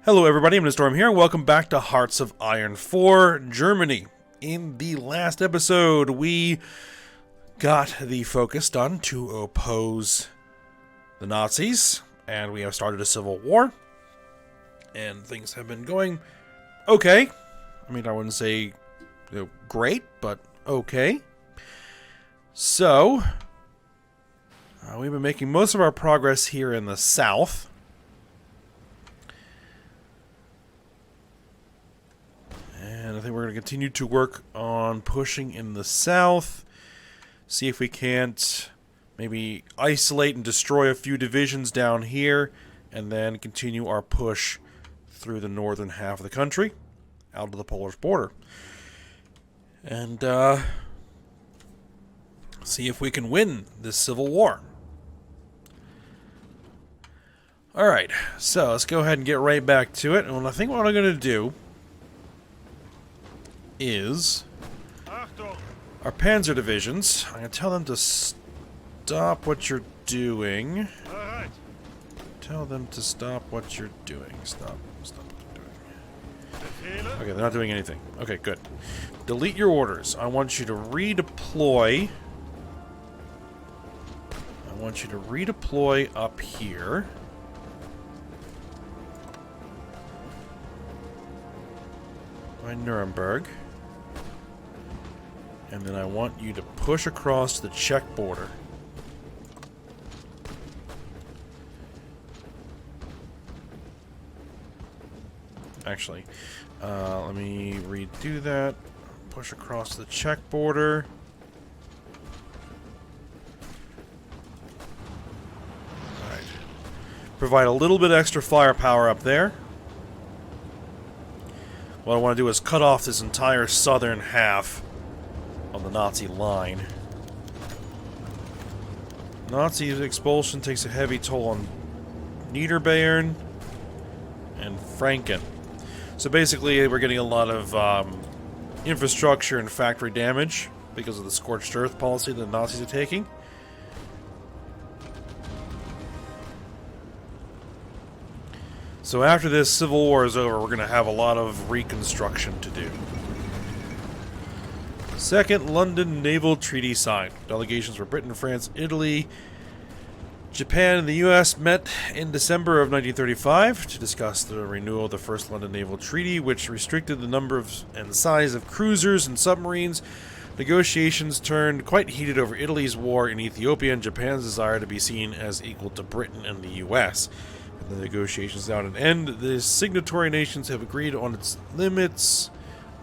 Hello everybody, I'm Storm here. Welcome back to Hearts of Iron 4, Germany. In the last episode, we got the focus done to oppose the Nazis, and we have started a civil war, and things have been going okay. I mean, I wouldn't say great, but okay. So, we've been making most of our progress here in the south. And I think we're going to continue to work on pushing in the south. See if we can't maybe isolate and destroy a few divisions down here. And then continue our push through the northern half of the country. Out to the Polish border. And see if we can win this civil war. Alright, so let's go ahead and get right back to it. And I think what I'm going to do is our panzer divisions. I'm going to tell them to stop what you're doing. Tell them to stop what you're doing. Stop what you're doing. Okay, they're not doing anything. Okay, good. Delete your orders. I want you to redeploy. I want you to redeploy up here. By Nuremberg. And then I want you to push across the Czech border. Actually, let me redo that. Push across the Czech border. Alright. Provide a little bit extra firepower up there. What I want to do is cut off this entire southern half of the Nazi line. Nazi expulsion takes a heavy toll on Niederbayern and Franken. So basically, we're getting a lot of infrastructure and factory damage because of the scorched earth policy that the Nazis are taking. So after this civil war is over, we're going to have a lot of reconstruction to do. Second London Naval Treaty signed. Delegations from Britain, France, Italy, Japan, and the U.S. met in December of 1935 to discuss the renewal of the First London Naval Treaty, which restricted the number and size of cruisers and submarines. Negotiations turned quite heated over Italy's war in Ethiopia and Japan's desire to be seen as equal to Britain and the U.S. The negotiations are at an end. The signatory nations have agreed on its limits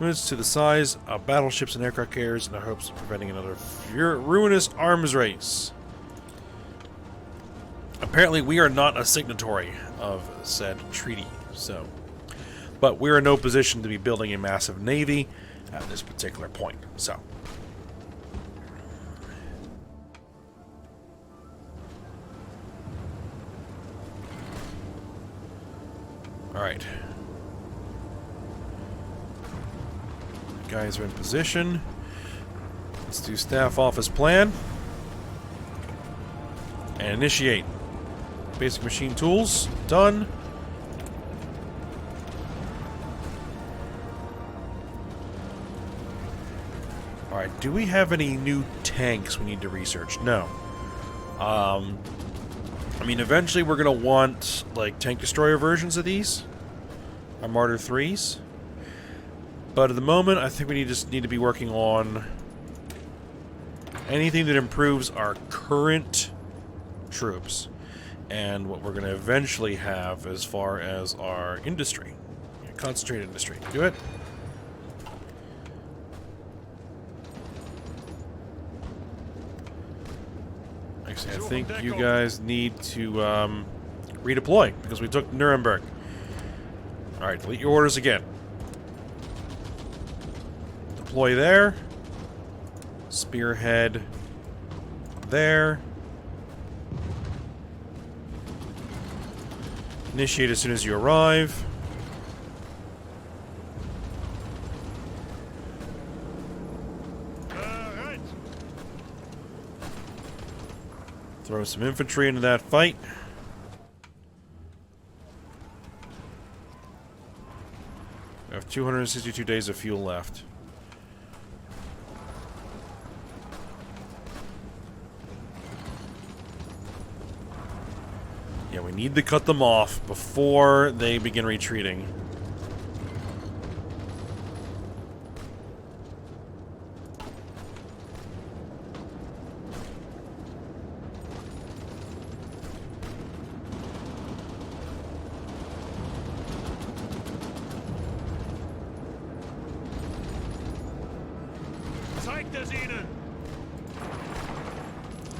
to the size of battleships and aircraft carriers in the hopes of preventing another ruinous arms race. Apparently, we are not a signatory of said treaty, but we're in no position to be building a massive navy at this particular point. So. Alright. Guys are in position. Let's do staff office plan. And initiate. Basic machine tools. Done. Alright, do we have any new tanks we need to research? No. I mean, eventually we're going to want, like, tank destroyer versions of these. Our Martyr 3s. But at the moment, I think we just need to be working on anything that improves our current troops. And what we're going to eventually have as far as our industry. Concentrated industry. Do it. Actually, I think you guys need to redeploy because we took Nuremberg. Alright, delete your orders again. Deploy there. Spearhead there. Initiate as soon as you arrive. Throw some infantry into that fight. We have 262 days of fuel left. Yeah, we need to cut them off before they begin retreating.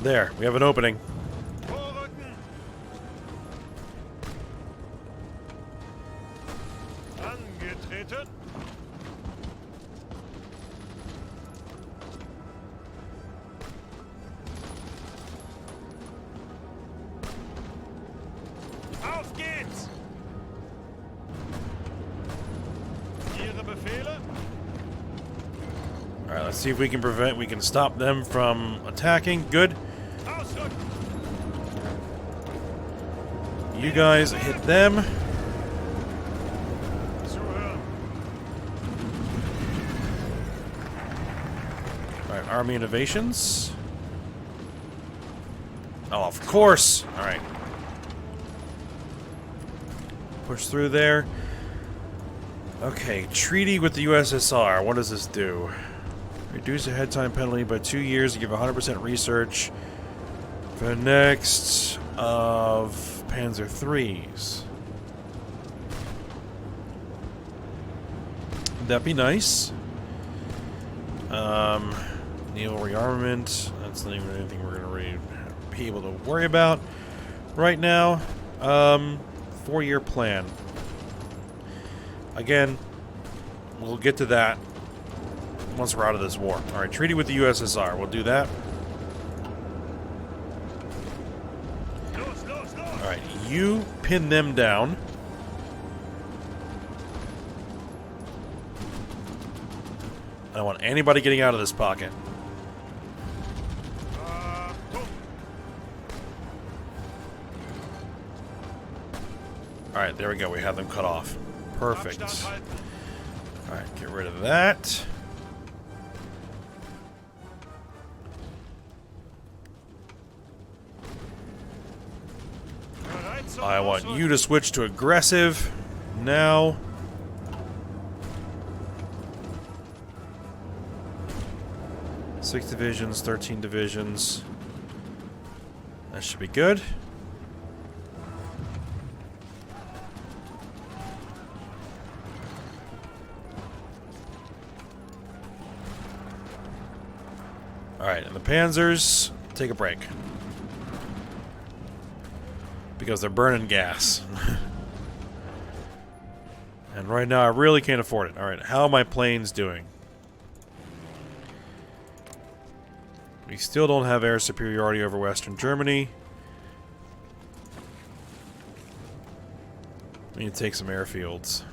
There, we have an opening. Angetreten. Auf geht's! Ihre Befehle? Alright, let's see if we can stop them from attacking. Good. You guys hit them. Alright, army innovations. Oh, of course! Alright. Push through there. Okay, treaty with the USSR. What does this do? Reduce the head time penalty by 2 years to give 100% research for the next of Panzer IIIs. Would that be nice? Naval rearmament. That's not even anything we're going to be able to worry about right now. 4-year plan. Again, we'll get to that once we're out of this war. Alright, treaty with the USSR. We'll do that. Alright, you pin them down. I don't want anybody getting out of this pocket. Alright, there we go. We have them cut off. Perfect. Alright, get rid of that. I want you to switch to aggressive now. Six divisions, 13 divisions. That should be good. Alright, and the Panzers, take a break. Because they're burning gas. And right now I really can't afford it. Alright, how are my planes doing? We still don't have air superiority over Western Germany. We need to take some airfields.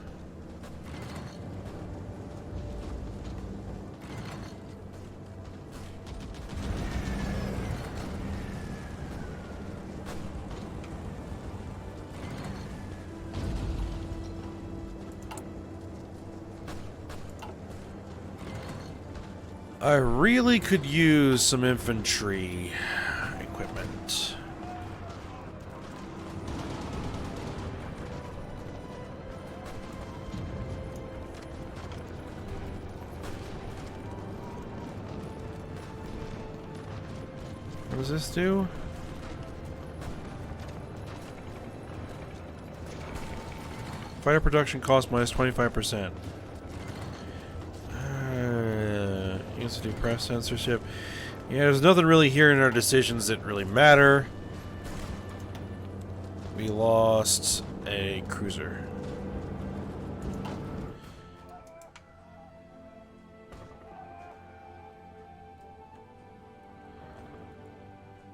I really could use some infantry equipment. What does this do? Fighter production cost minus 25%. To do press censorship. Yeah, there's nothing really here in our decisions that really matter. We lost a cruiser.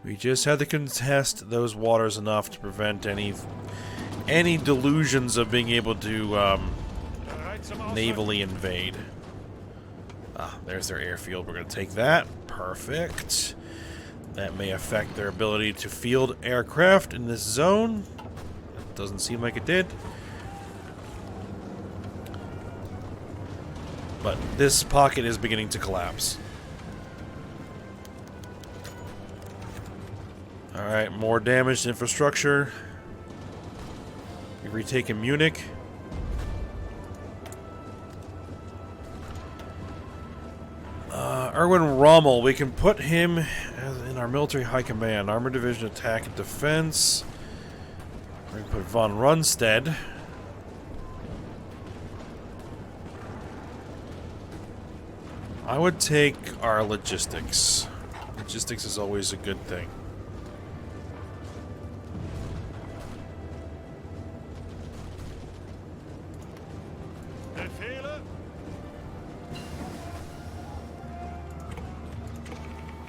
We just had to contest those waters enough to prevent any delusions of being able to navally invade. Ah, there's their airfield. We're going to take that. Perfect. That may affect their ability to field aircraft in this zone. It doesn't seem like it did. But this pocket is beginning to collapse. Alright, more damaged infrastructure. We've retaken Munich. Erwin Rommel, we can put him in our military high command. Armored Division Attack and Defense. We can put von Rundstedt. I would take our logistics. Logistics is always a good thing. Befehle?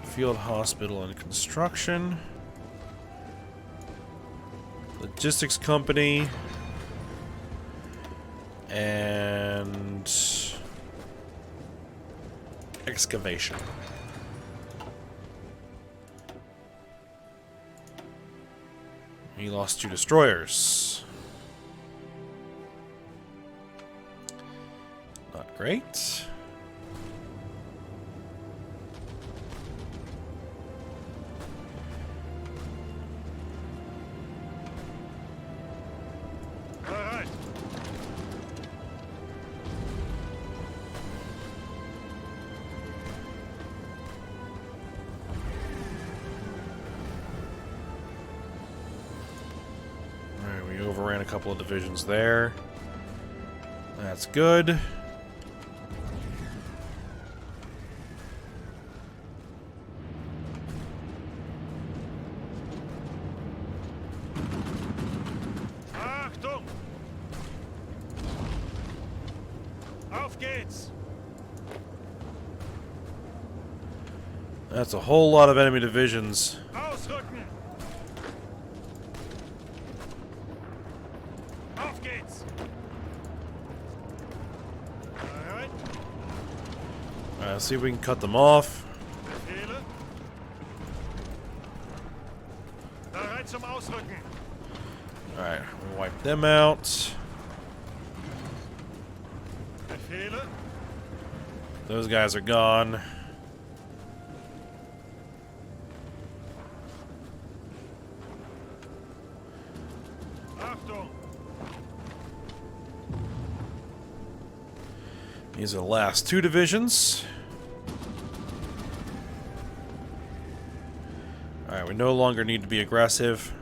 Field Hospital and Construction. Logistics Company. And excavation. He lost 2 destroyers. Not great. Bereit. Alright, we overran a couple of divisions there. That's good. Achtung! Auf geht's! That's a whole lot of enemy divisions. Ausrücken! Auf geht's! Bereit? Let's see if we can cut them off. Befehle? Bereit zum Ausrücken! Alright, we wipe them out. Befehle? Those guys are gone. Achtung! These are the last 2 divisions. Alright, we no longer need to be aggressive.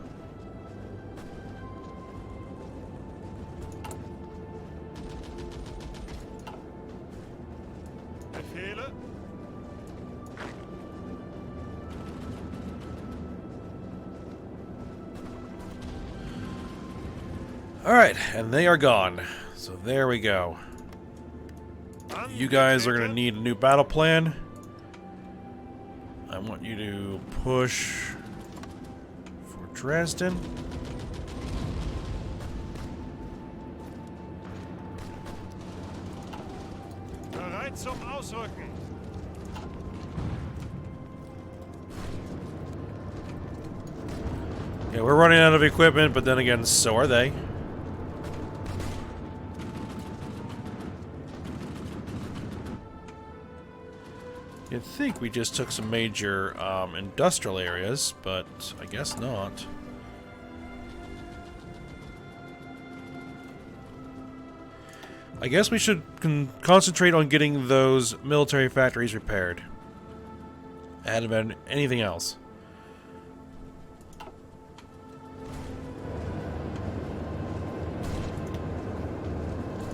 Befehle? Alright, and they are gone. So there we go. You guys are going to need a new battle plan. I want you to push for Dresden. Bereit zum Ausrücken! Yeah, we're running out of equipment, but then again, so are they. You'd think we just took some major industrial areas, but I guess not. I guess we should concentrate on getting those military factories repaired. Ahead of anything else.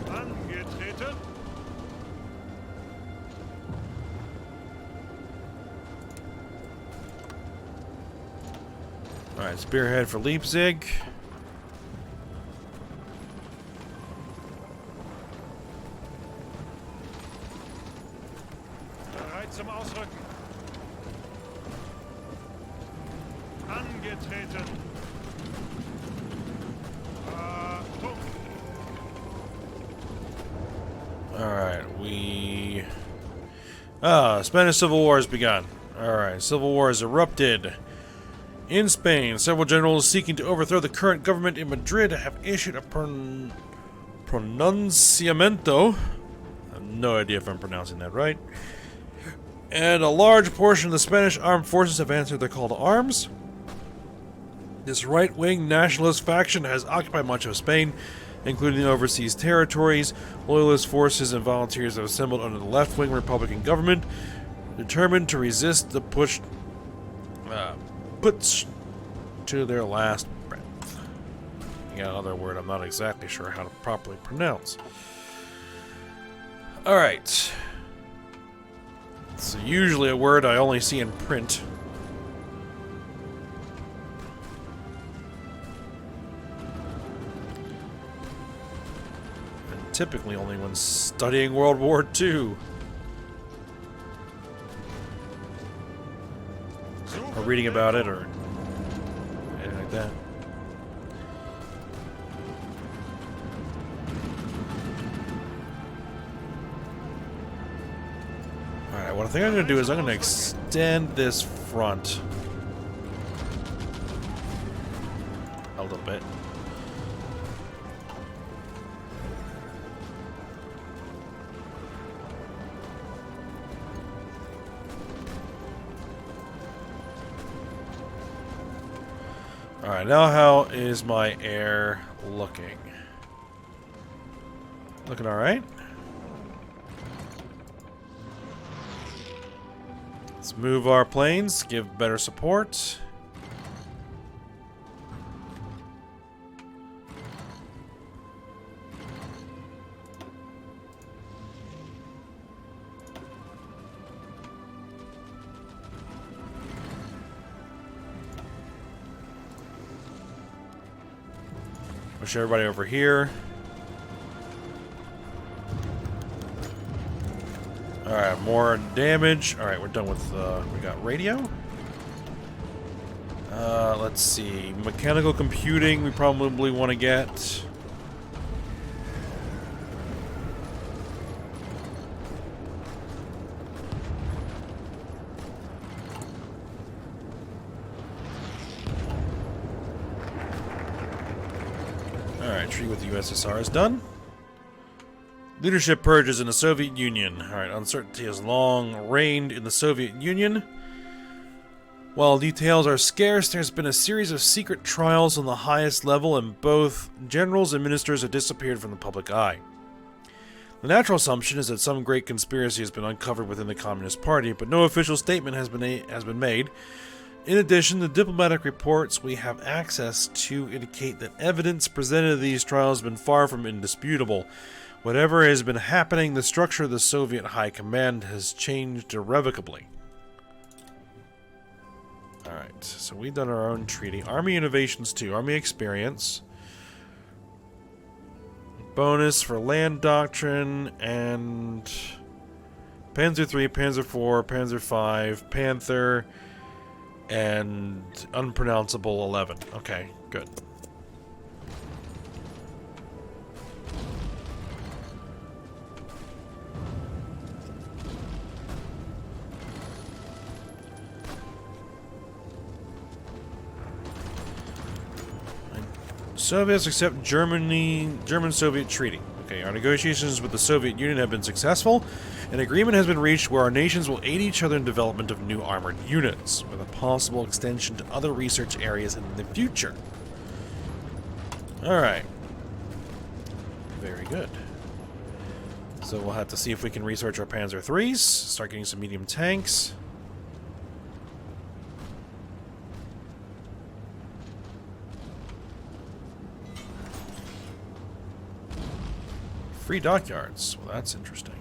Angetreten! Alright, spearhead for Leipzig. Bereit zum Ausrücken! Angetreten! Achtung! Alright, we... Spanish Civil War has begun. Alright, Civil War has erupted. In Spain, several generals seeking to overthrow the current government in Madrid have issued a pronunciamiento. no idea if I'm pronouncing that right. And a large portion of the Spanish armed forces have answered their call to arms. This right-wing nationalist faction has occupied much of Spain, including the overseas territories. Loyalist forces and volunteers have assembled under the left-wing Republican government, determined to resist the putsch to their last breath. You got another word I'm not exactly sure how to properly pronounce. Alright. It's usually a word I only see in print. And typically only when studying World War II. Or reading about it, or anything like that. Alright, what I think I'm going to do is I'm going to extend this front a little bit. Alright, now how is my air looking? Looking alright? Let's move our planes, give better support. Push everybody over here. Alright, more damage. Alright, we're done with, we got radio. Let's see. Mechanical computing we probably want to get. Alright, treaty with the USSR is done. Leadership purges in the Soviet Union. Alright, uncertainty has long reigned in the Soviet Union. While details are scarce, there's been a series of secret trials on the highest level, and both generals and ministers have disappeared from the public eye. The natural assumption is that some great conspiracy has been uncovered within the Communist Party, but no official statement has been made. In addition, the diplomatic reports we have access to indicate that evidence presented in these trials has been far from indisputable. Whatever has been happening, the structure of the Soviet High Command has changed irrevocably. Alright, so we've done our own treaty. Army Innovations 2, Army Experience. Bonus for Land Doctrine and Panzer 3, Panzer 4, Panzer 5, Panther, and Unpronounceable 11. Okay, good. Soviets accept German-Soviet treaty. Okay, our negotiations with the Soviet Union have been successful. An agreement has been reached where our nations will aid each other in development of new armored units, with a possible extension to other research areas in the future. Alright. Very good. So we'll have to see if we can research our Panzer IIIs, start getting some medium tanks. Free dockyards. Well, that's interesting.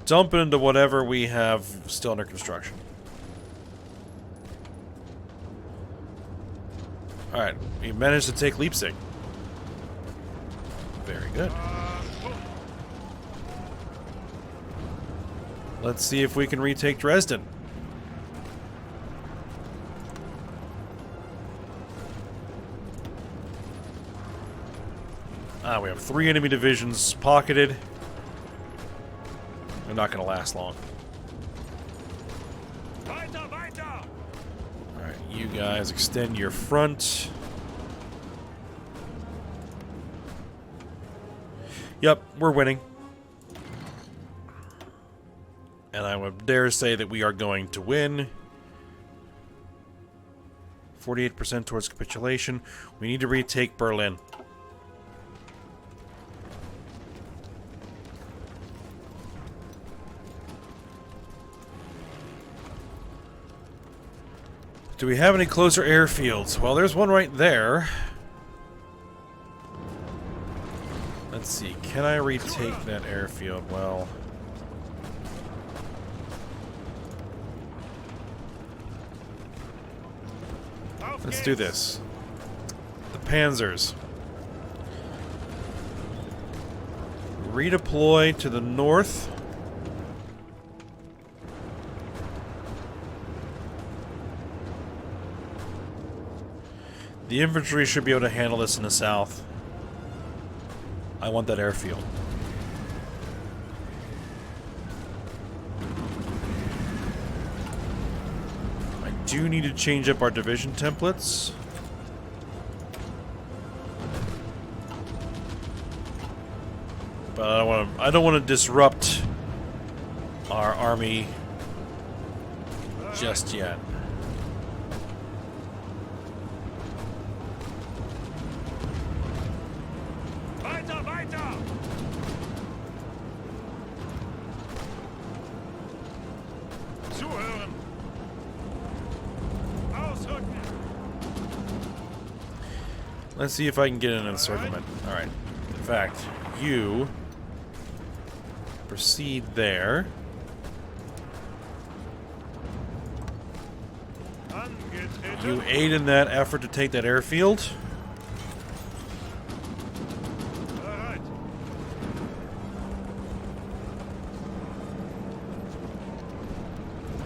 Dump it into whatever we have still under construction. Alright, we managed to take Leipzig. Very good. Let's see if we can retake Dresden. We have 3 enemy divisions pocketed. They're not going to last long. Alright, you guys extend your front. Yep, we're winning. And I would dare say that we are going to win. 48% towards capitulation. We need to retake Berlin. Do we have any closer airfields? Well, there's one right there. Let's see. Can I retake that airfield? Well... let's do this. The Panzers. Redeploy to the north. The infantry should be able to handle this in the south. I want that airfield. I do need to change up our division templates. But I don't want to disrupt our army just yet. Weiter, weiter! Zuhören! Ausrücken! Let's see if I can get an encirclement. Alright. In fact, you proceed there. You aid in that effort to take that airfield. Bereit.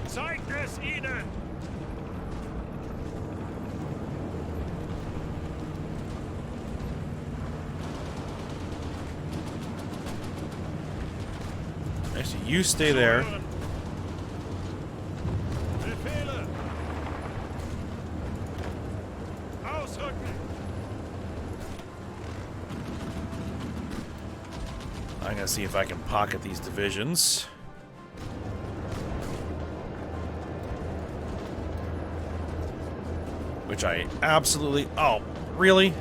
Zeigt es ihnen! Actually, you stay there. Befehle! Ausrücken! I'm gonna see if I can pocket these divisions. Which I absolutely... oh, really?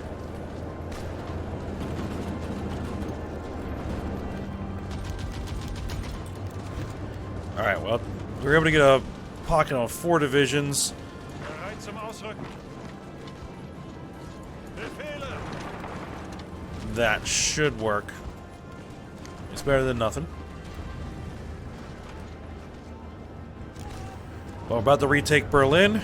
Alright, well, we were able to get a pocket on 4 divisions. Bereit zum Ausrücken! Befehle! That should work. It's better than nothing. Well, we're about to retake Berlin.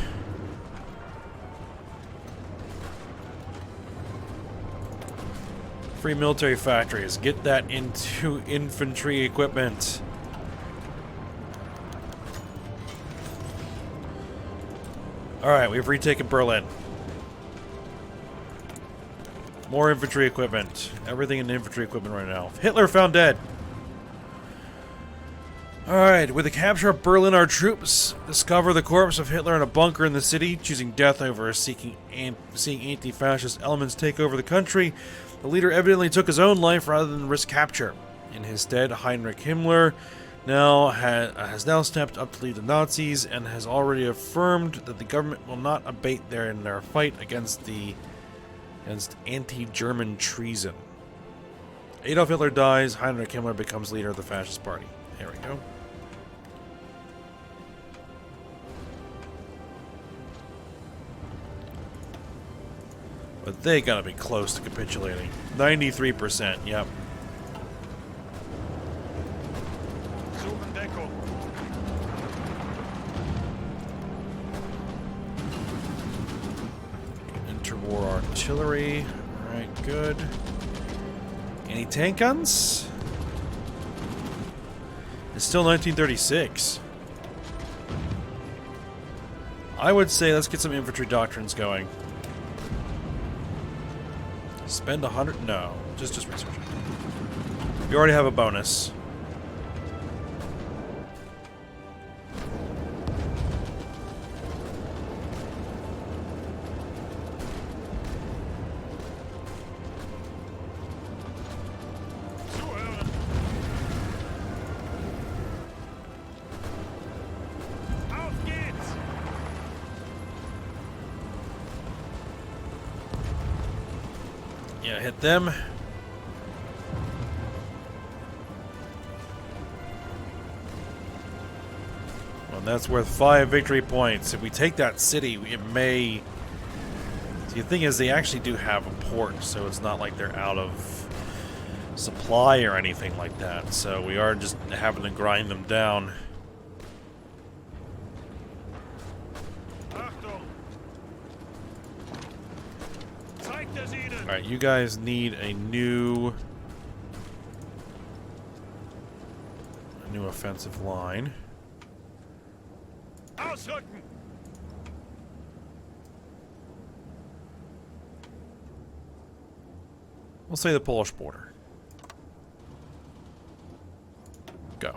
Free military factories. Get that into infantry equipment. Alright, we've retaken Berlin. More infantry equipment. Everything in infantry equipment right now. Hitler found dead. Alright, with the capture of Berlin, our troops discover the corpse of Hitler in a bunker in the city, choosing death over seeing anti-fascist elements take over the country. The leader evidently took his own life rather than risk capture. In his stead, Heinrich Himmler has now stepped up to lead the Nazis and has already affirmed that the government will not abate in their fight against anti-German treason. Adolf Hitler dies. Heinrich Himmler becomes leader of the Fascist Party. There we go. But they gotta be close to capitulating. 93%, yep. Suchen Deckung! Interwar artillery. Alright, good. Anti-tank guns? It's still 1936. I would say let's get some infantry doctrines going. Spend 100? No. Just research. We already have a bonus. Yeah, hit them. Well, that's worth 5 victory points. If we take that city, it may... See, the thing is, they actually do have a port, so it's not like they're out of supply or anything like that. So we are just having to grind them down. Alright, you guys need a new offensive line. Ausrücken! We'll say the Polish border. Go.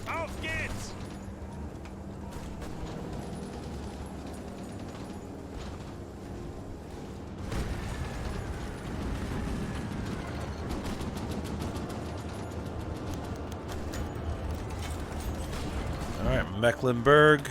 Auf geht's! Alright, Mecklenburg.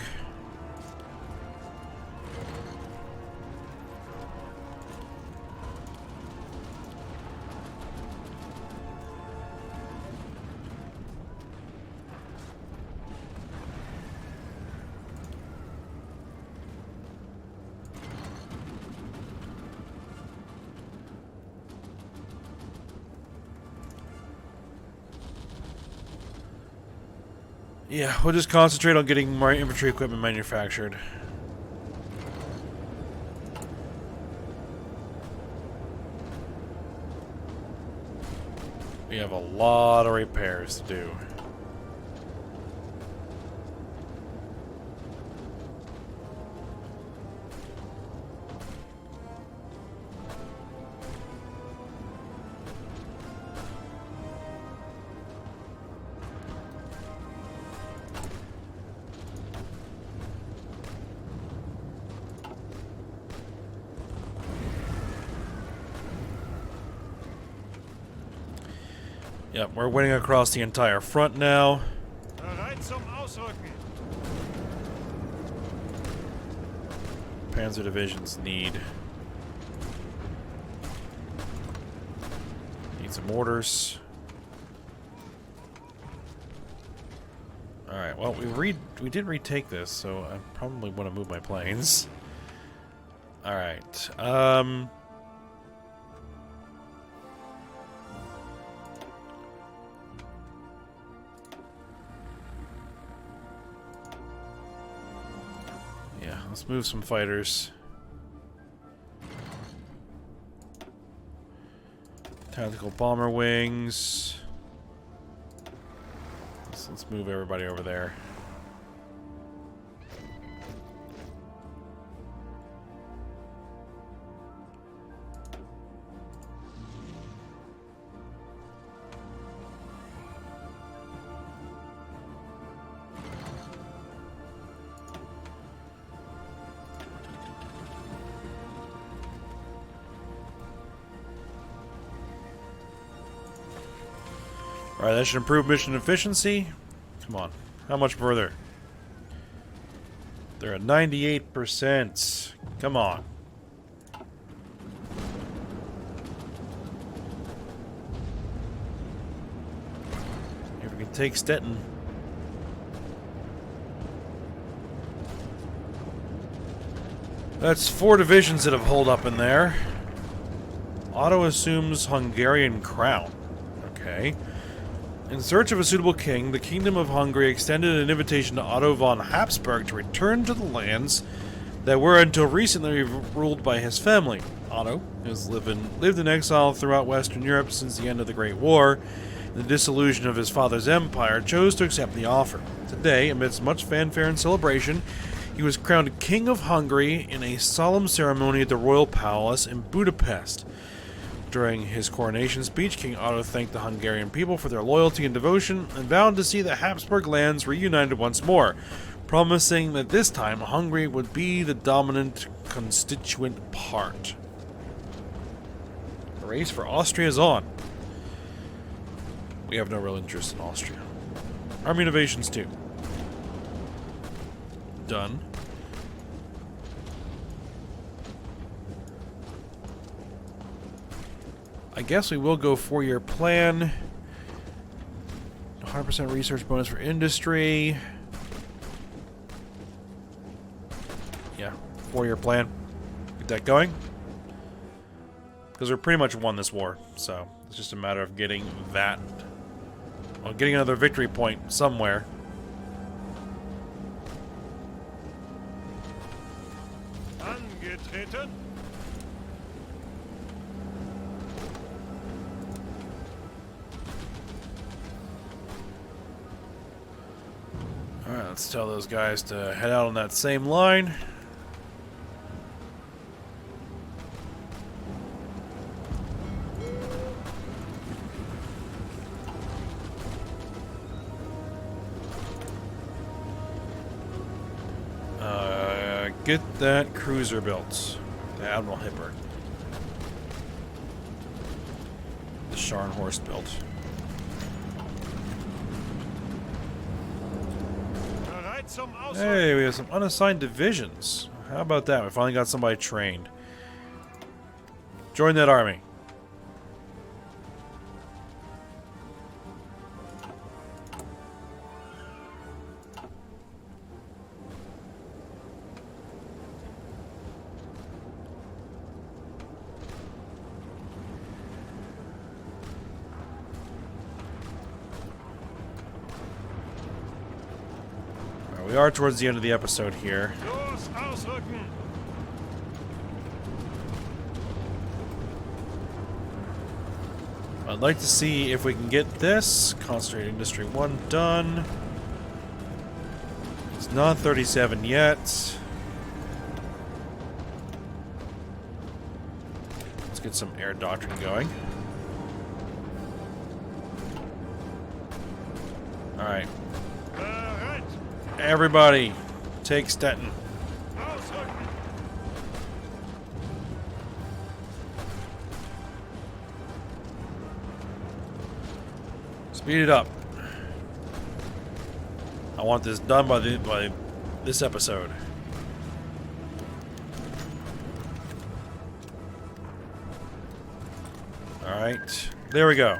Yeah, we'll just concentrate on getting more infantry equipment manufactured. We have a lot of repairs to do. Yep, we're winning across the entire front now. Bereit zum Ausrücken! Panzer divisions need some orders. Alright, well we did retake this, so I probably want to move my planes. Alright, yeah, let's move some fighters. Tactical bomber wings. Let's move everybody over there. Alright, that should improve mission efficiency. Come on. How much further? They're at 98%. Come on. If we can take Stettin. That's 4 divisions that have holed up in there. Otto assumes Hungarian crown. Okay. In search of a suitable king, the Kingdom of Hungary extended an invitation to Otto von Habsburg to return to the lands that were until recently ruled by his family. Otto has lived in exile throughout Western Europe since the end of the Great War. The dissolution of his father's empire, chose to accept the offer. Today, amidst much fanfare and celebration, he was crowned King of Hungary in a solemn ceremony at the Royal Palace in Budapest. During his coronation speech, King Otto thanked the Hungarian people for their loyalty and devotion and vowed to see the Habsburg lands reunited once more, promising that this time Hungary would be the dominant constituent part. The race for Austria is on. We have no real interest in Austria. Army innovations 2. Done. I guess we will go 4-year plan. 100% research bonus for industry. Yeah, 4-year plan. Get that going. Because we're pretty much won this war, so it's just a matter of getting that. Well, getting another victory point somewhere. Angetreten. Alright, let's tell those guys to head out on that same line. Get that cruiser built. The Admiral Hibbert. The Scharnhorst built. Bereit zum Ausrücken. Hey, we have some unassigned divisions. How about that? We finally got somebody trained. Join that army. We are towards the end of the episode here. Los ausrücken. I'd like to see if we can get this. Concentrate Industry 1 done. It's not 37 yet. Let's get some air doctrine going. Alright. Bereit. Everybody, take Stettin. Ausrücken. Speed it up. I want this done by this episode. Alright. There we go.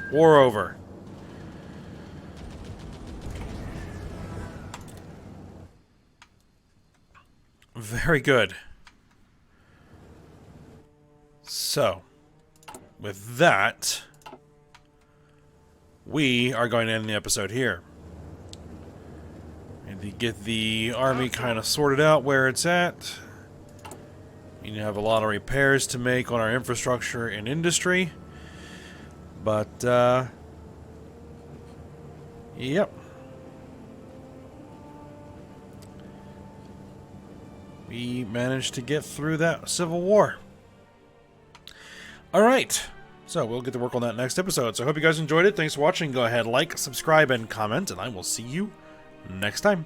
War over. Very good. So, with that, we are going to end the episode here. And to get the army kind of sorted out where it's at. You have a lot of repairs to make on our infrastructure and industry. But, yep. We managed to get through that Civil War. Alright. So, we'll get to work on that next episode. So, I hope you guys enjoyed it. Thanks for watching. Go ahead, like, subscribe, and comment. And I will see you next time.